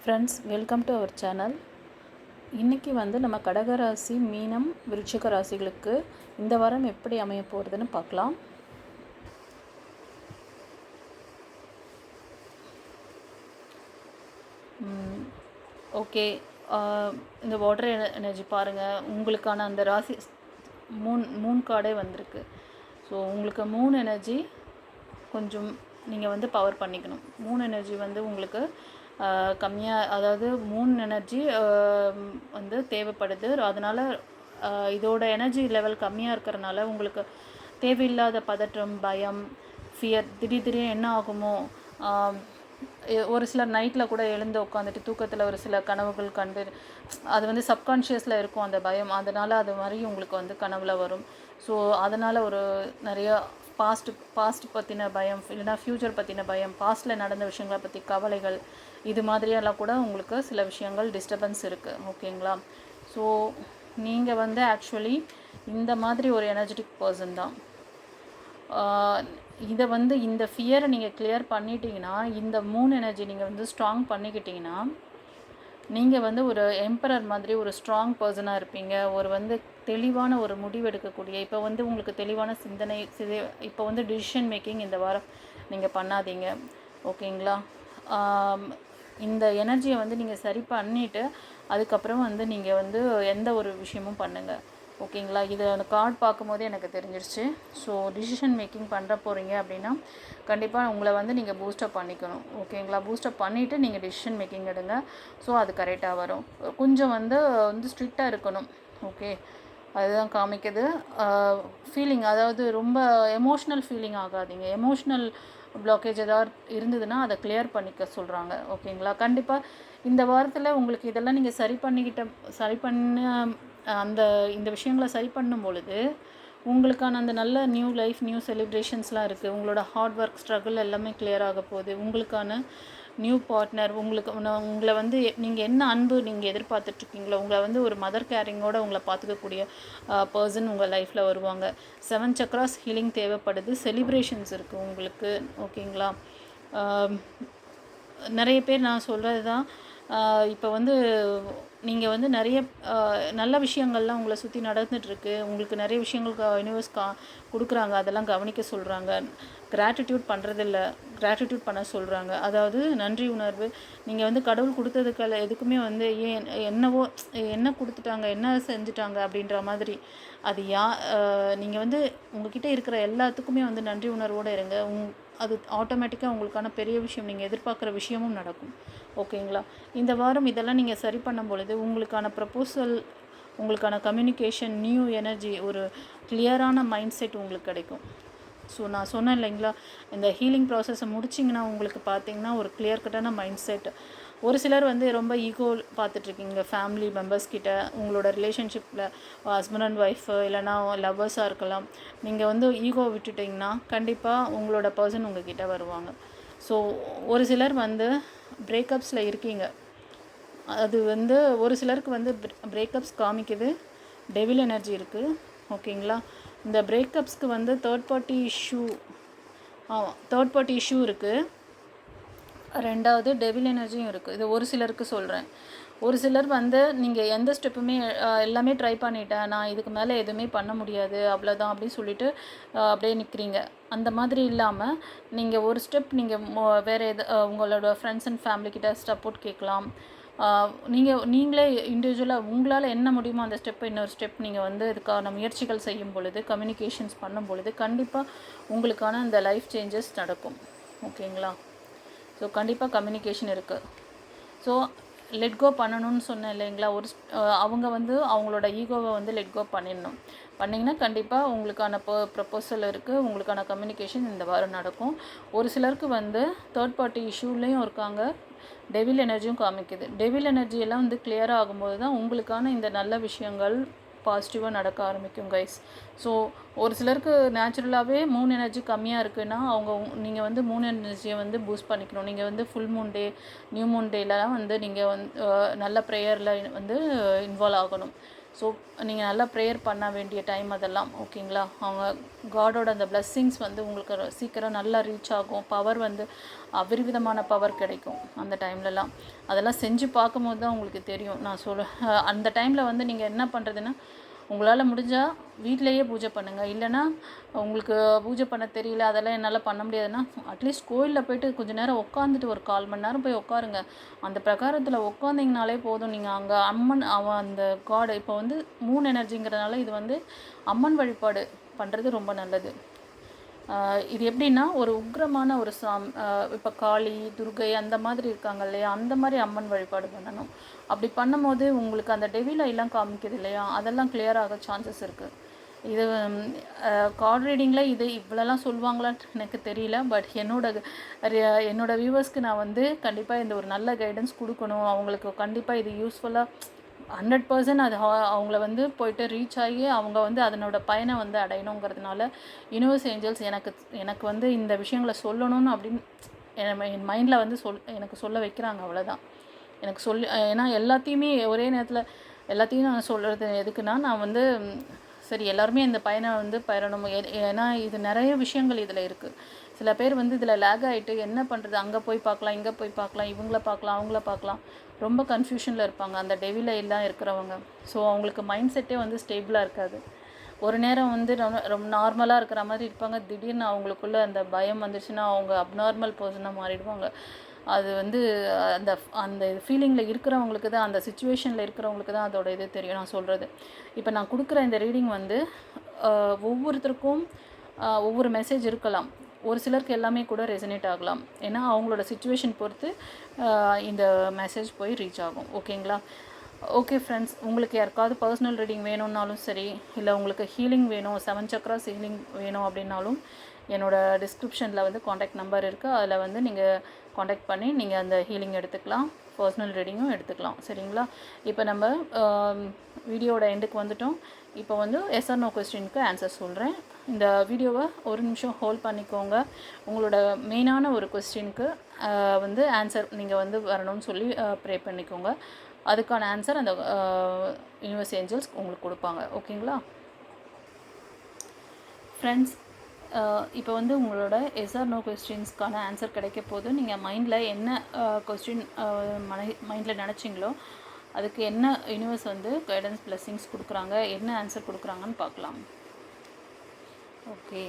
Friends, welcome to our channel. இன்றைக்கி நம்ம கடகராசி, மீனம், விருச்சிக ராசிகளுக்கு இந்த வாரம் எப்படி அமைய போகிறதுன்னு பார்க்கலாம். ஓகே, இந்த வாட்டர் எனர்ஜி பாருங்கள். உங்களுக்கான அந்த ராசி மூன் கார்டே வந்திருக்கு. ஸோ உங்களுக்கு மூன் எனர்ஜி கொஞ்சம் நீங்கள் பவர் பண்ணிக்கணும். மூன் எனர்ஜி உங்களுக்கு கம்மியாக, அதாவது மூன் எனர்ஜி தேவைப்படுது. அதனால் இதோட எனர்ஜி லெவல் கம்மியாக இருக்கிறனால உங்களுக்கு தேவையில்லாத பதற்றம், பயம், ஃபியர், திடீர்னு என்ன ஆகுமோ, ஒரு சிலர் நைட்டில் கூட எழுந்து உட்காந்துட்டு தூக்கத்தில் ஒரு சில கனவுகள் கண்டு அது சப்கான்ஷியஸில் இருக்கும் அந்த பயம். அதனால் அது மாதிரி உங்களுக்கு கனவுல வரும். ஸோ அதனால் ஒரு நிறையா பாஸ்ட் பற்றின பயம், இல்லைனா ஃப்யூச்சர் பற்றின பயம், பாஸ்ட்டில் நடந்த விஷயங்களை பற்றி கவலைகள், இது மாதிரியெல்லாம் கூட உங்களுக்கு சில விஷயங்கள் டிஸ்டர்பன்ஸ் இருக்குது. ஓகேங்களா? ஸோ நீங்கள் ஆக்சுவலி இந்த மாதிரி ஒரு எனர்ஜெட்டிக் பர்சன் தான். இதை இந்த ஃபியரை நீங்கள் கிளியர் பண்ணிட்டீங்கன்னா, இந்த மூன் எனர்ஜி நீங்கள் ஸ்ட்ராங் பண்ணிக்கிட்டிங்கன்னா, நீங்கள் ஒரு எம்பரர் மாதிரி ஒரு ஸ்ட்ராங் பர்சனாக இருப்பீங்க. ஒரு தெளிவான ஒரு முடிவு எடுக்கக்கூடிய, இப்போ உங்களுக்கு தெளிவான சிந்தனை, இப்போ டிசிஷன் மேக்கிங் இந்த வாரம் நீங்கள் பண்ணாதீங்க. ஓகேங்களா? இந்த எனர்ஜியை நீங்கள் சரி பண்ணிவிட்டு அதுக்கப்புறம் நீங்கள் எந்த ஒரு விஷயமும் பண்ணுங்கள். ஓகேங்களா? இது அந்த கார்டு பார்க்கும்போதே எனக்கு தெரிஞ்சிருச்சு. ஸோ டிசிஷன் மேக்கிங் பண்ணுற போகிறீங்க அப்படின்னா கண்டிப்பாக உங்களை நீங்கள் பூஸ்டப் பண்ணிக்கணும். ஓகேங்களா? பூஸ்டப் பண்ணிவிட்டு நீங்கள் டிசிஷன் மேக்கிங் எடுங்க. ஸோ அது கரெக்டாக வரும். கொஞ்சம் ஸ்ட்ரிக்டாக இருக்கணும். ஓகே, அதுதான் காமிக்குது. ஃபீலிங், அதாவது ரொம்ப எமோஷ்னல் ஃபீலிங் ஆகாதீங்க. எமோஷ்னல் பிளாக்கேஜ் ஏதாவது இருந்ததுன்னா அதை கிளியர் பண்ணிக்க சொல்கிறாங்க. ஓகேங்களா? கண்டிப்பாக இந்த வாரத்தில் உங்களுக்கு இதெல்லாம் நீங்கள் சரி பண்ண இந்த விஷயங்களை சரி பண்ணும் பொழுது உங்களுக்கான அந்த நல்ல நியூ லைஃப், நியூ செலிப்ரேஷன்ஸ்லாம் இருக்குது. உங்களோட ஹார்ட் ஒர்க், ஸ்ட்ரகிள் எல்லாமே கிளியர் ஆக போகுது. உங்களுக்கான நியூ பார்ட்னர், உங்களை நீங்கள் என்ன அன்பு நீங்கள் எதிர்பார்த்துட்ருக்கீங்களோ, உங்களை ஒரு மதர் கேரிங்கோடு உங்களை பார்த்துக்கக்கூடிய பர்சன் உங்கள் லைஃப்பில் வருவாங்க. 7 சக்ராஸ் ஹீலிங் தேவைப்படுது. செலிப்ரேஷன்ஸ் இருக்குது உங்களுக்கு. ஓகேங்களா? நிறைய பேர் நான் சொல்கிறது தான், இப்போ நீங்கள் நிறைய நல்ல விஷயங்கள்லாம் உங்களை சுற்றி நடந்துகிட்ருக்கு. உங்களுக்கு நிறைய விஷயங்கள் யூனிவர்ஸ் கொடுக்குறாங்க. அதெல்லாம் கவனிக்க சொல்கிறாங்க. கிராட்டிடியூட் பண்ணுறதில்ல, கிராட்டிடியூட் பண்ண சொல்கிறாங்க. அதாவது நன்றி உணர்வு. நீங்கள் கடவுள் கொடுத்ததுக்கு எதுக்குமே ஏன் என்னவோ என்ன கொடுத்துட்டாங்க, என்ன செஞ்சுட்டாங்க அப்படின்ற மாதிரி அது நீங்கள் உங்ககிட்ட இருக்கிற எல்லாத்துக்குமே நன்றி உணர்வோடு இருங்க. அது ஆட்டோமேட்டிக்காக உங்களுக்கான பெரிய விஷயம், நீங்கள் எதிர்பார்க்குற விஷயமும் நடக்கும். ஓகேங்களா? இந்த வாரம் இதெல்லாம் நீங்கள் சரி பண்ணும் பொழுது உங்களுக்கான ப்ரப்போசல், உங்களுக்கான கம்யூனிகேஷன், நியூ எனர்ஜி, ஒரு கிளியரான மைண்ட் செட் உங்களுக்கு கிடைக்கும். ஸோ நான் சொன்னேன் இல்லைங்களா, இந்த ஹீலிங் ப்ராசஸை முடிச்சிங்கன்னா உங்களுக்கு பார்த்திங்கன்னா ஒரு கிளியர் கட்டான மைண்ட் செட். ஒரு சிலர் ரொம்ப ஈகோ பார்த்துட்ருக்கீங்க ஃபேமிலி மெம்பர்ஸ்கிட்ட, உங்களோட ரிலேஷன்ஷிப்பில் ஹஸ்பண்ட் அண்ட் ஒய்ஃபு, இல்லைனா லவ்வர்ஸாக இருக்கலாம். நீங்கள் ஈகோ விட்டுட்டிங்கன்னா கண்டிப்பாக உங்களோட பர்சன் உங்ககிட்ட வருவாங்க. ஸோ ஒரு சிலர் பிரேக்கப்ஸில் இருக்கீங்க. அது ஒரு சிலருக்கு பிரேக்கப்ஸ் காமிக்குது. டெவில் எனர்ஜி இருக்குது. ஓகேங்களா? இந்த பிரேக்கப்ஸ்க்கு தேர்ட் பார்ட்டி இஷ்யூ இருக்குது. ரெண்டாவது டெவில் எனர்ஜியும் இருக்குது. இது ஒரு சிலருக்கு சொல்கிறேன். ஒரு சிலர் நீங்கள் எந்த ஸ்டெப்புமே எல்லாமே ட்ரை பண்ணிட்டேன், நான் இதுக்கு மேலே எதுவுமே பண்ண முடியாது, அவ்வளோதான் அப்படின்னு சொல்லிட்டு அப்படியே நிற்கிறீங்க. அந்த மாதிரி இல்லாமல் நீங்கள் ஒரு ஸ்டெப் நீங்கள் வேறு உங்களோட ஃப்ரெண்ட்ஸ் அண்ட் ஃபேமிலிக்கிட்ட சப்போர்ட் கேட்கலாம். நீங்களே இண்டிவிஜுவலாக உங்களால் என்ன முடியுமோ அந்த இன்னொரு ஸ்டெப் நீங்கள் இதுக்கான முயற்சிகள் செய்யும் பொழுது, கம்யூனிகேஷன்ஸ் பண்ணும் பொழுது கண்டிப்பாக உங்களுக்கான இந்த லைஃப் சேஞ்சஸ் நடக்கும். ஓகேங்களா? ஸோ கண்டிப்பாக கம்யூனிகேஷன் இருக்குது. ஸோ லெட் கோ பண்ணணும்னு சொன்னேன் இல்லைங்களா, அவங்க அவங்களோட ஈகோவை லெட் கோ பண்ணிங்கன்னா கண்டிப்பாக உங்களுக்கான ப்ரப்போசல் இருக்குது. உங்களுக்கான கம்யூனிகேஷன் இந்த வாரம் நடக்கும். ஒரு சிலருக்கு தேர்ட் பார்ட்டி இஷ்யூலேயும் இருக்காங்க. டெவில் எனர்ஜியும் காமிக்குது. டெவில் எனர்ஜியெல்லாம் கிளியராக ஆகும்போது தான் உங்களுக்கான இந்த நல்ல விஷயங்கள் பாசிட்டிவாக நடக்க ஆரம்பிக்கும் கைஸ். ஸோ ஒரு சிலருக்கு நேச்சுரலாகவே மூன் எனர்ஜி கம்மியாக இருக்குன்னா நீங்கள் மூன் எனர்ஜியை பூஸ்ட் பண்ணிக்கணும். நீங்கள் full moon day, new moon டேலாம் நீங்கள் நல்ல ப்ரேயரில் இன்வால்வ் ஆகணும். ஸோ நீங்கள் நல்லா ப்ரேயர் பண்ண வேண்டிய டைம் அதெல்லாம். ஓகேங்களா? அவங்க காடோட அந்த பிளெஸ்ஸிங்ஸ் வந்து உங்களுக்கு சீக்கிரம் நல்லா ரீச் ஆகும். பவர் வந்து அபரிவிதமான பவர் கிடைக்கும் அந்த டைம்லலாம். அதெல்லாம் செஞ்சு பார்க்கும்போது தான் உங்களுக்கு தெரியும். நான் அந்த டைமில் வந்து நீங்கள் என்ன பண்ணுறதுன்னா, உங்களால் முடிஞ்சால் வீட்டிலையே பூஜை பண்ணுங்கள். இல்லைனா உங்களுக்கு பூஜை பண்ண தெரியல, அதெல்லாம் என்னால் பண்ண முடியாதுன்னா அட்லீஸ்ட் கோயிலில் போய்ட்டு கொஞ்சம் நேரம் உட்காந்துட்டு ஒரு 1/4 மணி நேரம் போய் உட்காருங்க. அந்த பிரகாரத்தில் உட்காந்திங்கனாலே போதும். நீங்கள் அங்கே அம்மன் அந்த காடு இப்போ வந்து மூன் எனர்ஜிங்கிறதுனால இது வந்து அம்மன் வழிபாடு பண்ணுறது ரொம்ப நல்லது. இது எப்படின்னா ஒரு உக்ரமான ஒரு இப்போ காளி, துர்கை அந்த மாதிரி இருக்காங்க இல்லையா, அந்த மாதிரி அம்மன் வழிபாடு பண்ணணும். அப்படி பண்ணும்போது உங்களுக்கு அந்த டெவில எல்லாம் காமிக்குது இல்லையா, அதெல்லாம் கிளியர் ஆக சான்சஸ் இருக்குது. இது கார்ட் ரீடிங்கில் இது இவ்வளோலாம் சொல்லுவாங்களான்னு எனக்கு தெரியல. பட் என்னோட வியூவர்ஸ்க்கு நான் வந்து கண்டிப்பாக இந்த ஒரு நல்ல கைடன்ஸ் கொடுக்கணும். அவங்களுக்கு கண்டிப்பாக இது யூஸ்ஃபுல்லாக 100% அது அவங்கள வந்து போய்ட்டு ரீச் ஆகி அவங்க வந்து அதனோட பயனை வந்து அடையணுங்கிறதுனால யூனிவர்ஸ் ஏஞ்சல்ஸ் எனக்கு வந்து இந்த விஷயங்களை சொல்லணும்னு அப்படின்னு என் மைண்டில் வந்து எனக்கு சொல்ல வைக்கிறாங்க. அவ்வளோதான் எனக்கு ஏன்னா எல்லாத்தையுமே ஒரே நேரத்தில் எல்லாத்தையும் நான் சொல்கிறது எதுக்குன்னா, நான் வந்து சரி எல்லாருமே இந்த பயனை வந்து பெறணும். ஏன்னா இது நிறைய விஷயங்கள் இதில் இருக்குது. சில பேர் வந்து இதில் லேக் ஆகிட்டு என்ன பண்ணுறது, அங்கே போய் பார்க்கலாம், இங்கே போய் பார்க்கலாம், இவங்கள பார்க்கலாம், அவங்கள பார்க்கலாம், ரொம்ப கன்ஃபியூஷனில் இருப்பாங்க அந்த டெவில எல்லாம் இருக்கிறவங்க. ஸோ அவங்களுக்கு மைண்ட் செட்டே வந்து ஸ்டேபிளாக இருக்காது. ஒரு நேரம் வந்து ரொம்ப நார்மலாக இருக்கிற மாதிரி இருப்பாங்க. திடீர்னு அவங்களுக்குள்ளே அந்த பயம் வந்துச்சுன்னா அவங்க அப்நார்மல் பர்சனாக மாறிடுவாங்க. அது வந்து அந்த அந்த ஃபீலிங்கில் இருக்கிறவங்களுக்கு தான், அந்த சிச்சுவேஷனில் இருக்கிறவங்களுக்கு தான் அதோட இது தெரியும். நான் சொல்கிறது இப்போ நான் கொடுக்குற இந்த ரீடிங் வந்து ஒவ்வொருத்தருக்கும் ஒவ்வொரு மெசேஜ் இருக்கலாம். ஒரு சிலருக்கு எல்லாமே கூட ரெசனேட் ஆகலாம். ஏன்னா அவங்களோட சிச்சுவேஷன் பொறுத்து இந்த மெசேஜ் போய் ரீச் ஆகும். ஓகேங்களா? ஓகே ஃப்ரெண்ட்ஸ், உங்களுக்கு யாருக்காவது பர்சனல் ரீடிங் வேணும்னாலும் சரி, இல்லை உங்களுக்கு ஹீலிங் வேணும், 7 சக்ராஸ் ஹீலிங் வேணும் அப்படின்னாலும் என்னோடய டிஸ்கிரிப்ஷனில் வந்து காண்டாக்ட் நம்பர் இருக்குது. அதில் வந்து நீங்கள் காண்டாக்ட் பண்ணி நீங்கள் அந்த ஹீலிங் எடுத்துக்கலாம், பர்சனல் ரீடிங்கும் எடுத்துக்கலாம். சரிங்களா? இப்போ நம்ம வீடியோட எண்டுக்கு வந்துட்டோம். இப்போ வந்து எஸ் ஆர் நோ கொஸ்டினுக்கு ஆன்சர் சொல்கிறேன். இந்த வீடியோவை ஒரு நிமிஷம் ஹோல்ட் பண்ணிக்கோங்க. உங்களோட மெயினான ஒரு கொஸ்டினுக்கு வந்து ஆன்சர் நீங்கள் வந்து வரணும்னு சொல்லி ப்ரே பண்ணிக்கோங்க. அதுக்கான ஆன்சர் அந்த யூனிவர்ஸ் ஏஞ்சல்ஸ் உங்களுக்கு கொடுப்பாங்க. ஓகேங்களா ஃப்ரெண்ட்ஸ்? இப்போ வந்து உங்களோட எஸ் ஆர் நோ கொஸ்டின்ஸ்க்கான ஆன்சர் கிடைக்க போது நீங்கள் மைண்டில் என்ன கொஸ்டின் மைண்டில் நினச்சிங்களோ அதுக்கு என்ன யூனிவர்ஸ் வந்து கைடன்ஸ் பிளெஸ்ஸிங்ஸ் கொடுக்குறாங்க, என்ன ஆன்சர் கொடுக்குறாங்கன்னு பார்க்கலாம். ஓகே,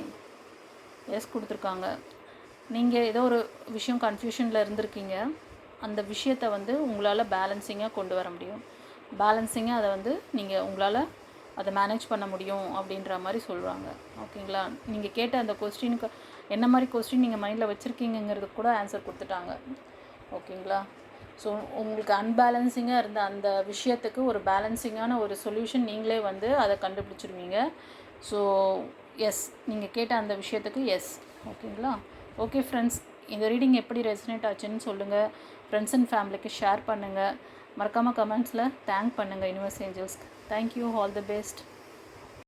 எஸ் கொடுத்துருக்காங்க. நீங்கள் ஏதோ ஒரு விஷயம் கன்ஃபியூஷனில் இருந்திருக்கீங்க. அந்த விஷயத்தை வந்து உங்களால் பேலன்சிங்காக கொண்டு வர முடியும். பேலன்சிங்காக அதை வந்து நீங்கள் உங்களால் அதை மேனேஜ் பண்ண முடியும் அப்படின்ற மாதிரி சொல்கிறாங்க. ஓகேங்களா? நீங்கள் கேட்ட அந்த கொஸ்டினுக்கு என்ன மாதிரி கொஸ்டின் நீங்கள் மைண்டில் வச்சுருக்கீங்கிறதுக்கு கூட ஆன்சர் கொடுத்துட்டாங்க. ஓகேங்களா? ஸோ உங்களுக்கு அன்பேலன்சிங்காக இருந்த அந்த விஷயத்துக்கு ஒரு பேலன்சிங்கான ஒரு சொல்யூஷன் நீங்களே வந்து அதை கண்டுபிடிச்சிருவீங்க. ஸோ எஸ், நீங்கள் கேட்ட அந்த விஷயத்துக்கு எஸ். ஓகேங்களா? ஓகே ஃப்ரெண்ட்ஸ், இந்த ரீடிங் எப்படி ரெசனேட் ஆச்சுன்னு சொல்லுங்கள். ஃப்ரெண்ட்ஸ் அண்ட் ஃபேமிலிக்கு ஷேர் பண்ணுங்கள். மறக்காமல் கமெண்ட்ஸில் தேங்க் பண்ணுங்கள் யூனிவர்ஸ் ஏஞ்சல்ஸ்க்கு. Thank you, all the best.